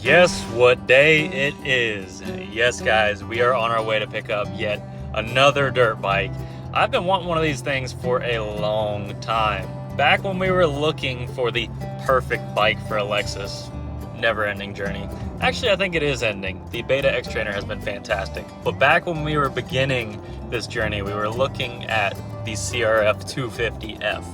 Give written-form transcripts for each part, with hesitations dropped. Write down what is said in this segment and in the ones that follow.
Guess what day it is? Yes, guys, we are on our way to pick up yet another dirt bike. I've been wanting one of these things for a long time. Back when we were looking for the perfect bike for Alexis. Never-ending journey. Actually, I think it is ending. The Beta X Trainer has been fantastic. But back when we were beginning this journey, we were looking at the CRF 250F.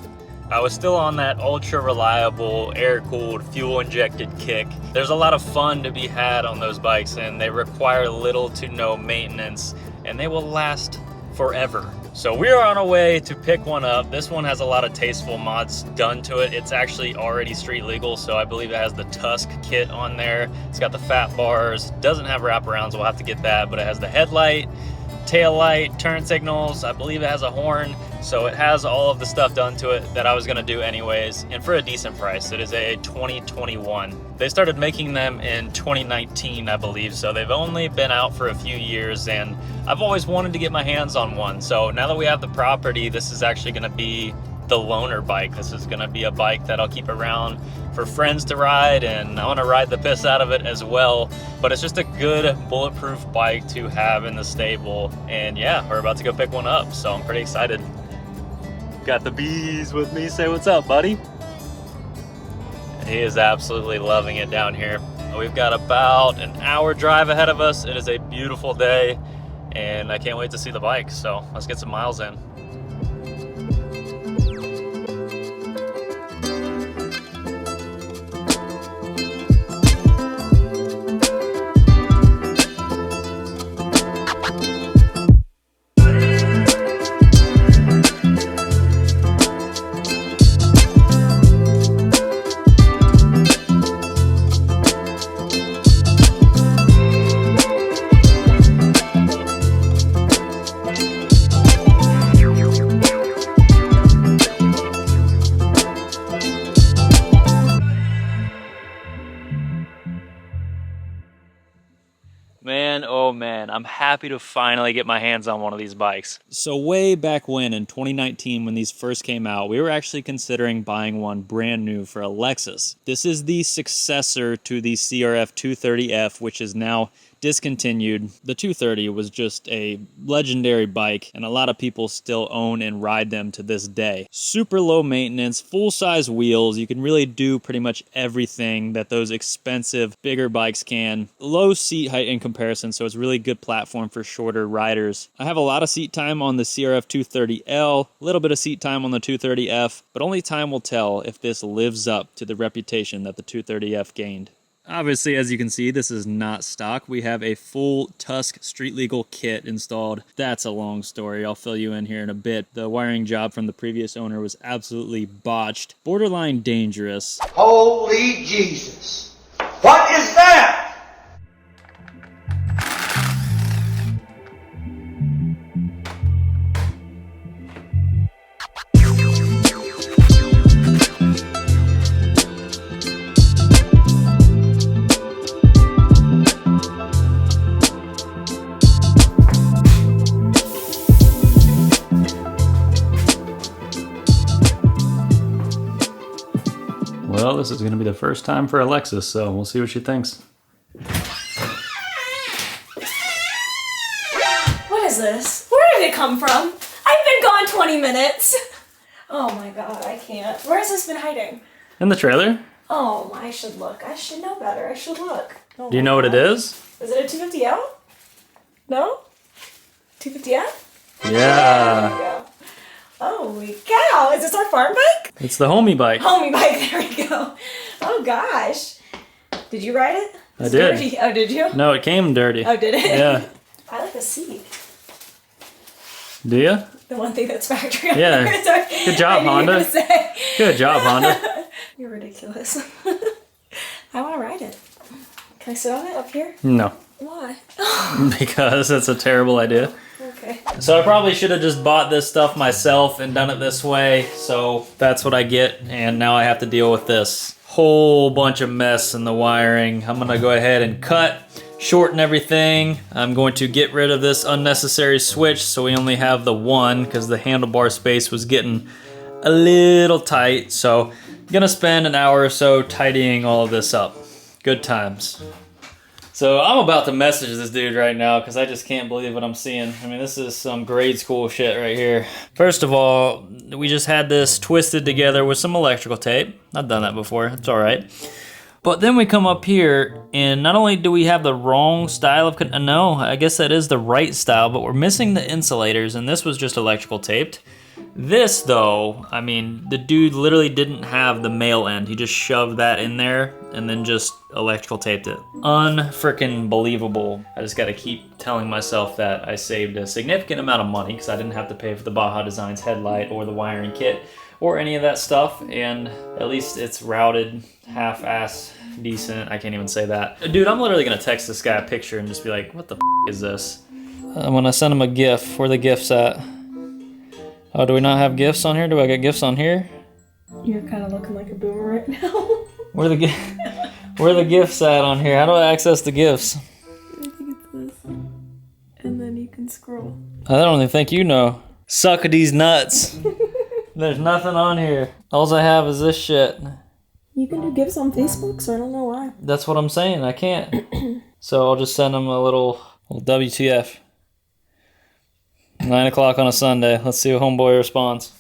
I was still on that ultra reliable, air-cooled, fuel-injected kick. There's a lot of fun to be had on those bikes, and they require little to no maintenance, and they will last forever. So we are on our way to pick one up. This one has a lot of tasteful mods done to it. It's actually already street legal, so I believe it has the Tusk kit on there. It's got the fat bars, doesn't have wraparounds, we'll have to get that, but it has the headlight, tail light, turn signals. I believe it has a horn. So it has all of the stuff done to it that I was gonna do anyways, and for a decent price. It is a 2021. They started making them in 2019, I believe, so they've only been out for a few years, and I've always wanted to get my hands on one. So now that we have the property, this is actually gonna be the loaner bike. This is gonna be a bike that I'll keep around for friends to ride, and I wanna ride the piss out of it as well. But it's just a good bulletproof bike to have in the stable. And yeah, we're about to go pick one up, so I'm pretty excited. Got the bees with me. Say what's up, buddy. He is absolutely loving it down here. We've got about an hour drive ahead of us. It is a beautiful day, and I can't wait to see the bike. So let's get some miles in. Man, oh man, I'm happy to finally get my hands on one of these bikes. So way back when, in 2019, when these first came out, we were actually considering buying one brand new for Alexis. This is the successor to the CRF 230F, which is now discontinued. The 230 was just a legendary bike, and a lot of people still own and ride them to this day. Super low maintenance, full-size wheels. You can really do pretty much everything that those expensive, bigger bikes can. Low seat height in comparison, so it's a really good platform for shorter riders. I have a lot of seat time on the CRF 230L, a little bit of seat time on the 230F, but only time will tell if this lives up to the reputation that the 230F gained. Obviously, as you can see, this is not stock. We have a full Tusk street legal kit installed. That's a long story. I'll fill you in here in a bit. The wiring job from the previous owner was absolutely botched, borderline dangerous. Holy Jesus! What is that? Well, this is going to be the first time for Alexis, so we'll see what she thinks. What is this? Where did it come from? I've been gone 20 minutes. Oh my god, I can't. Where has this been hiding? In the trailer? Oh, I should look. I should know better. I should look. Oh, Do you know what it is? Is it a 250L? No? 250F? Yeah. There we go. Holy cow, is this our farm bike? It's the homie bike. Homie bike, there we go. Oh gosh. Did you ride it? I did. Dirty. Oh, did you? No, it came dirty. Oh, did it? Yeah. I like the seat. Do you? The one thing that's factory on Yeah. there. Sorry. Good job, Honda. Good job, Honda. You're ridiculous. I want to ride it. Can I sit on it up here? No. Why? Because it's a terrible idea. Okay. So I probably should have just bought this stuff myself and done it this way. So that's what I get, and now I have to deal with this whole bunch of mess in the wiring. I'm gonna go ahead and cut, shorten everything. I'm going to get rid of this unnecessary switch so we only have the one, because the handlebar space was getting a little tight. So I'm gonna spend an hour or so tidying all of this up. Good times. So I'm about to message this dude right now because I just can't believe what I'm seeing. I mean, this is some grade school shit right here. First of all, we just had this twisted together with some electrical tape. I've done that before, it's all right. But then we come up here, and not only do we have the wrong style of, no, I guess that is the right style, but we're missing the insulators, and this was just electrical taped. This, though, I mean, the dude literally didn't have the male end. He just shoved that in there and then just electrical taped it. Unfreaking believable. I just gotta keep telling myself that I saved a significant amount of money because I didn't have to pay for the Baja Designs headlight or the wiring kit or any of that stuff, and at least it's routed half-ass decent. I can't even say that. Dude, I'm literally gonna text this guy a picture and just be like, what the is this? I'm gonna send him a GIF. Where the GIFs at? Oh, do we not have GIFs on here? Do I get GIFs on here? You're kind of looking like a boomer right now. Where the GIFs at on here? How do I access the GIFs? I think it's this. And then you can scroll. I don't even think you know. Suck these nuts. There's nothing on here. All I have is this shit. You can do GIFs on Facebook, so I don't know why. That's what I'm saying. I can't. So I'll just send them a little WTF. 9 o'clock on a Sunday. Let's see if homeboy responds.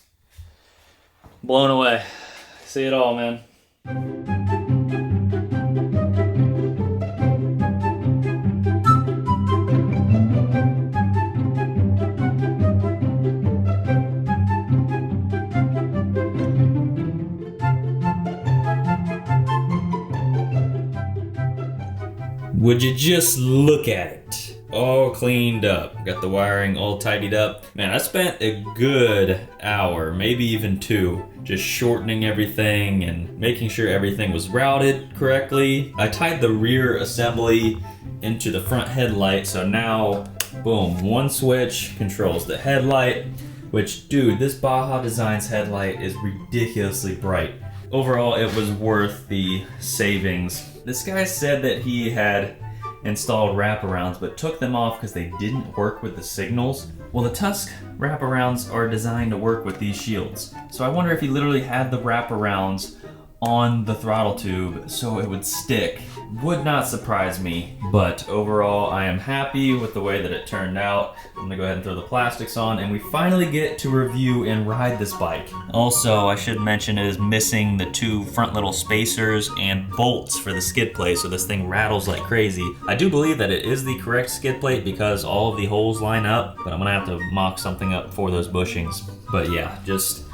Blown away. See it all, man. Would you just look at it? All cleaned up. Got the wiring all tidied up. Man, I spent a good hour, maybe even 2, just shortening everything and making sure everything was routed correctly. I tied the rear assembly into the front headlight, so now, boom, one switch controls the headlight, which, dude, this Baja Designs headlight is ridiculously bright. Overall, it was worth the savings. This guy said that he had installed wraparounds but took them off because they didn't work with the signals. Well, the Tusk wraparounds are designed to work with these shields. So I wonder if he literally had the wraparounds on the throttle tube so it would stick. Would not surprise me, but overall I am happy with the way that it turned out. I'm gonna go ahead and throw the plastics on, and we finally get to review and ride this bike. Also, I should mention it is missing the 2 front little spacers and bolts for the skid plate, so this thing rattles like crazy. I do believe that it is the correct skid plate because all of the holes line up, but I'm gonna have to mock something up for those bushings. But yeah, just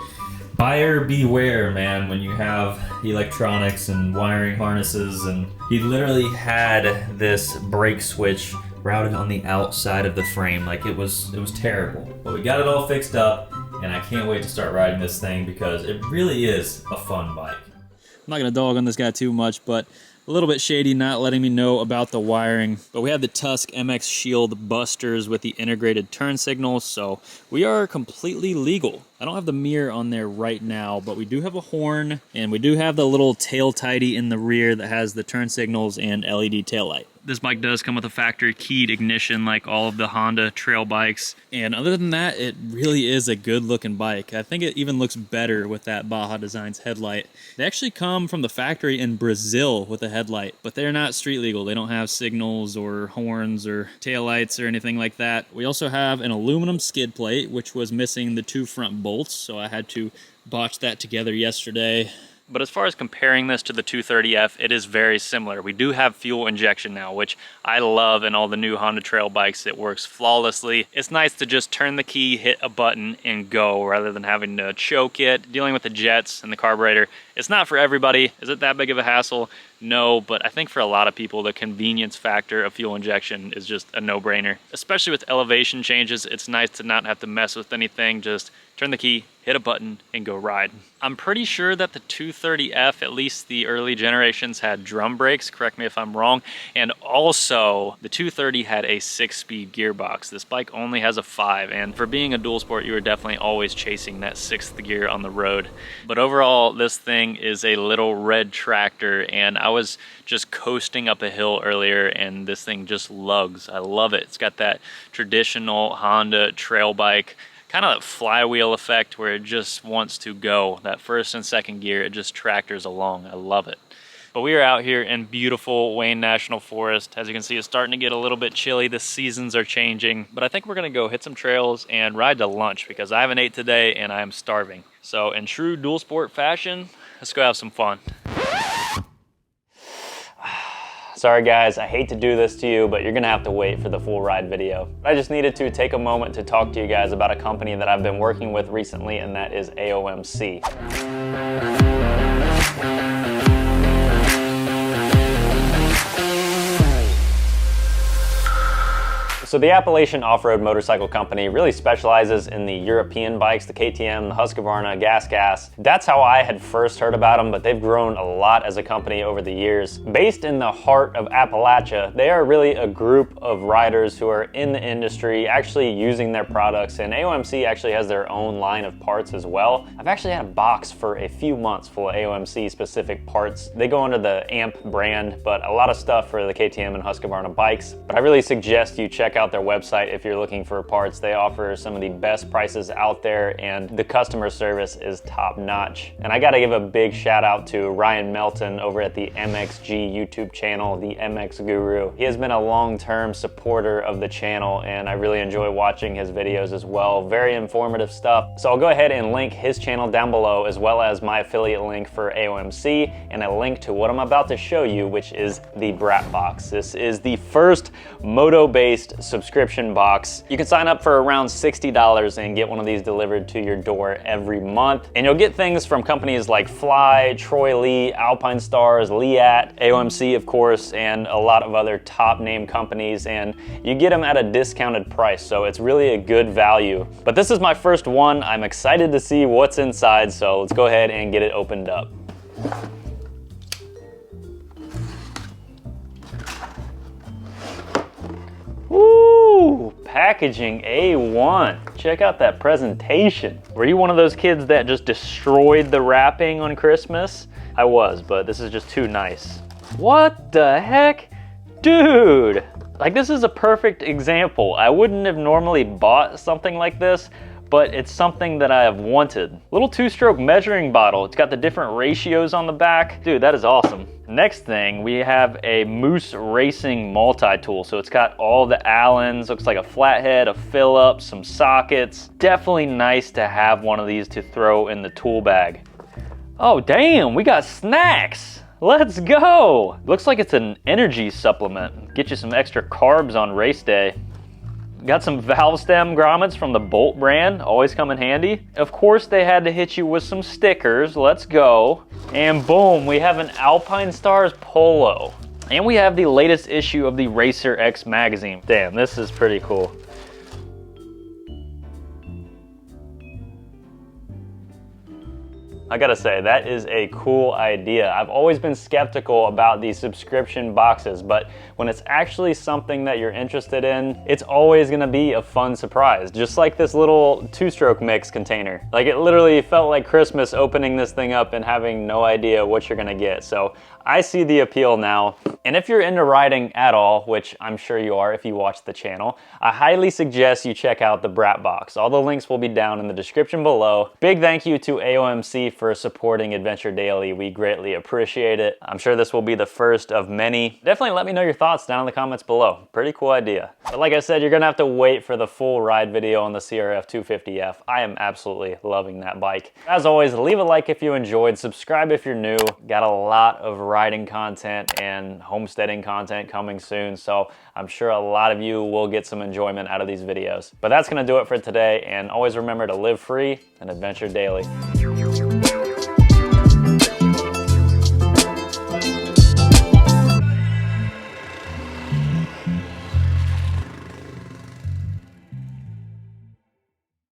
buyer beware, man, when you have electronics and wiring harnesses. And he literally had this brake switch routed on the outside of the frame. Like, it was terrible. But we got it all fixed up, and I can't wait to start riding this thing because it really is a fun bike. I'm not gonna dog on this guy too much, but a little bit shady not letting me know about the wiring. But we have the Tusk MX Shield busters with the integrated turn signals, so we are completely legal. I don't have the mirror on there right now, but we do have a horn, and we do have the little tail tidy in the rear that has the turn signals and LED taillight. This bike does come with a factory keyed ignition like all of the Honda trail bikes. And other than that, it really is a good looking bike. I think it even looks better with that Baja Designs headlight. They actually come from the factory in Brazil with a headlight, but they're not street legal. They don't have signals or horns or taillights or anything like that. We also have an aluminum skid plate, which was missing the 2 front bolts, so I had to botch that together yesterday. But as far as comparing this to the 230F, it is very similar. We do have fuel injection now, which I love in all the new Honda trail bikes. It works flawlessly. It's nice to just turn the key, hit a button, and go, rather than having to choke it, dealing with the jets and the carburetor. It's not for everybody. Is it that big of a hassle? No, but I think for a lot of people, the convenience factor of fuel injection is just a no-brainer. Especially with elevation changes, it's nice to not have to mess with anything. Just turn the key, hit a button, and go ride. I'm pretty sure that the 230F, at least the early generations, had drum brakes, correct me if I'm wrong, and also the 230 had a 6-speed gearbox. This bike only has a 5, and for being a dual sport, you are definitely always chasing that 6th gear on the road. But overall, this thing is a little red tractor, and I was just coasting up a hill earlier, and this thing just lugs. I love it. It's got that traditional Honda trail bike, kind of that flywheel effect where it just wants to go. That 1st and 2nd gear, it just tractors along. I love it. But we are out here in beautiful Wayne National Forest. As you can see, it's starting to get a little bit chilly. The seasons are changing, but I think we're gonna go hit some trails and ride to lunch because I haven't ate today and I am starving. So in true dual sport fashion, let's go have some fun. Sorry guys, I hate to do this to you, but you're gonna have to wait for the full ride video. I just needed to take a moment to talk to you guys about a company that I've been working with recently, and that is AOMC. So the Appalachian Off-Road Motorcycle Company really specializes in the European bikes, the KTM, the Husqvarna, Gas. That's how I had first heard about them, but they've grown a lot as a company over the years. Based in the heart of Appalachia, they are really a group of riders who are in the industry actually using their products, and AOMC actually has their own line of parts as well. I've actually had a box for a few months full of AOMC specific parts. They go under the AMP brand, but a lot of stuff for the KTM and Husqvarna bikes. But I really suggest you check out their website if you're looking for parts. They offer some of the best prices out there, and the customer service is top notch. And I gotta give a big shout out to Ryan Melton over at the MXG YouTube channel, the MX Guru. He has been a long-term supporter of the channel, and I really enjoy watching his videos as well. Very informative stuff. So I'll go ahead and link his channel down below, as well as my affiliate link for AOMC, and a link to what I'm about to show you, which is the Brat Box. This is the first moto-based subscription box. You can sign up for around $60 and get one of these delivered to your door every month. And you'll get things from companies like Fly, Troy Lee, Alpine Stars, Leat, AOMC of course, and a lot of other top name companies. And you get them at a discounted price, so it's really a good value. But this is my first one. I'm excited to see what's inside, so let's go ahead and get it opened up. Woo! Packaging A1. Check out that presentation. Were you one of those kids that just destroyed the wrapping on Christmas? I was, but this is just too nice. What the heck? Dude! Like, this is a perfect example. I wouldn't have normally bought something like this, but it's something that I have wanted. Little two-stroke measuring bottle. It's got the different ratios on the back. Dude, that is awesome. Next thing, we have a Moose Racing multi-tool. So it's got all the Allens, looks like a flathead, a Phillips, some sockets. Definitely nice to have one of these to throw in the tool bag. Oh damn, we got snacks. Let's go. Looks like it's an energy supplement. Get you some extra carbs on race day. Got some valve stem grommets from the Bolt brand, always come in handy. Of course, they had to hit you with some stickers. Let's go. And boom, we have an Alpine Stars polo. And we have the latest issue of the Racer X magazine. Damn, this is pretty cool. I gotta say, that is a cool idea. I've always been skeptical about these subscription boxes, but when it's actually something that you're interested in, it's always gonna be a fun surprise. Just like this little two-stroke mix container. Like, it literally felt like Christmas opening this thing up and having no idea what you're gonna get. So I see the appeal now. And if you're into riding at all, which I'm sure you are if you watch the channel, I highly suggest you check out the Brat Box. All the links will be down in the description below. Big thank you to AOMC for supporting Adventure Daily. We greatly appreciate it. I'm sure this will be the first of many. Definitely let me know your thoughts down in the comments below. Pretty cool idea. But like I said, you're gonna have to wait for the full ride video on the CRF 250F. I am absolutely loving that bike. As always, leave a like if you enjoyed, subscribe if you're new. Got a lot of riding content and homesteading content coming soon, so I'm sure a lot of you will get some enjoyment out of these videos. But that's gonna do it for today, and always remember to live free and adventure daily.